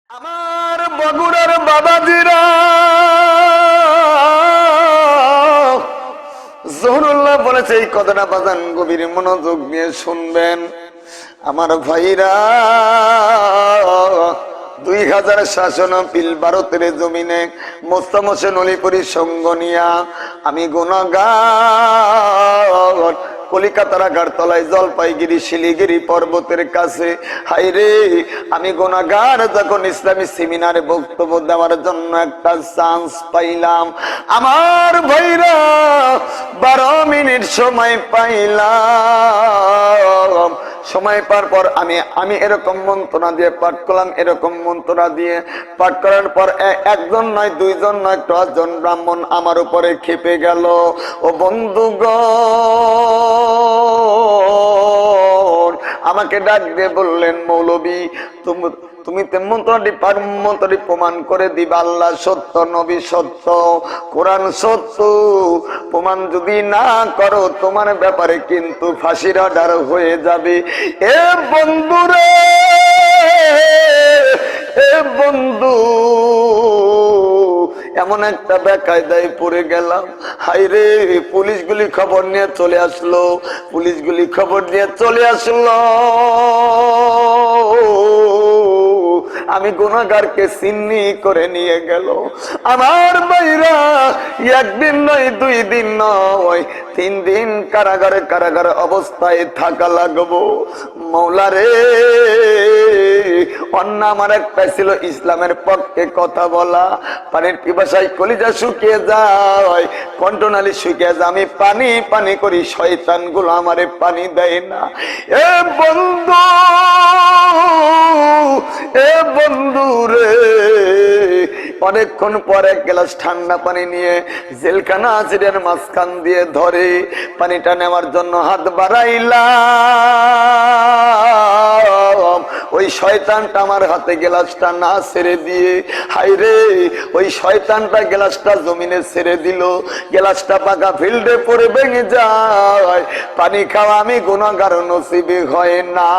আমার বগুড়ার বাবাজিরা জহুরুল্লাহ বলেছে এই কথাটা বাজান গভীর মনোযোগ দিয়ে শুনবেন। আমার ভাইরা 2000 শাসন পিল ভারতের জমিনে মোস্তাম হোসেন অলিপুরীর সঙ্গ নিয়া আমি গুনাহগার কলিকাতার আগারতলায় জলপাইগুড়ি শিলিগুড়ি পর্বতের কাছে হাইরে আমি গুনাহগার যখন ইসলামী সেমিনারে বক্তব্য দেওয়ার জন্য একটা চান্স পাইলাম। আমার ভাইরা 12 মিনিট সময় পাইলাম। সময় পার পর আমি এরকম মন্ত্রণা দিয়ে পাঠ করলাম, এরকম মন্ত্রণা দিয়ে পাঠ করার পর একজন নয়, দুইজন নয়, 10 জন ব্রাহ্মণ আমার উপরে খেপে গেল। ও বন্ধুগণ, আমাকে ডাক দিয়ে বললেন, মৌলবী তুমি মন্ত্রটি প্রমাণ করে দিবা আল্লাহ সত্য, নবী সত্য, কোরআন সত্য। প্রমাণ যদি না করো তোমার ব্যাপারে কিন্তু ফাঁসির অর্ডার হয়ে যাবে। এ বন্ধুরে, এ বন্ধু, এমন একটা বেকায়দায় পড়ে গেলাম। হাইরে পুলিশগুলি খবর নিয়ে চলে আসলো, পুলিশগুলি খবর নিয়ে চলে আসলো। আমি গুনাহগারকে সিন্নি করে নিয়ে গেল। আমার ভাইরা একদিন নয়, 2 দিন নয়, 3 দিন কারাগারে অবস্থায় থাকা লাগবো। মৌলা রে, অন্য আমার একটা ছিল ইসলামের পক্ষে কথা বলা। পানির পিপাসায় কলিজা শুকিয়ে যায়, কণ্ঠনালী শুকিয়ে যায়, আমি পানি পানি করি, শয়তান গুলো আমারে পানি দেয় না। এ বন্ধু, এ বন্ধু রে, অনেকক্ষণ পর 1 গ্লাস ঠান্ডা পানি নিয়ে জেলখানা হাজিরের মাঝখান দিয়ে ধরে পানিটা নেওয়ার জন্য হাত বাড়াইলাম। ওই শয়তানটা আমার হাতে গ্লাসটা না ছেড়ে দিয়ে, হাইরে ওই শয়তানটা গ্লাসটা জমিনে ছেড়ে দিল। গ্লাসটা পাকা ফিল্ডে পড়ে ভেঙে যায়। পানি খাওয়া আমি গুনাহগার নসিবে হয় না।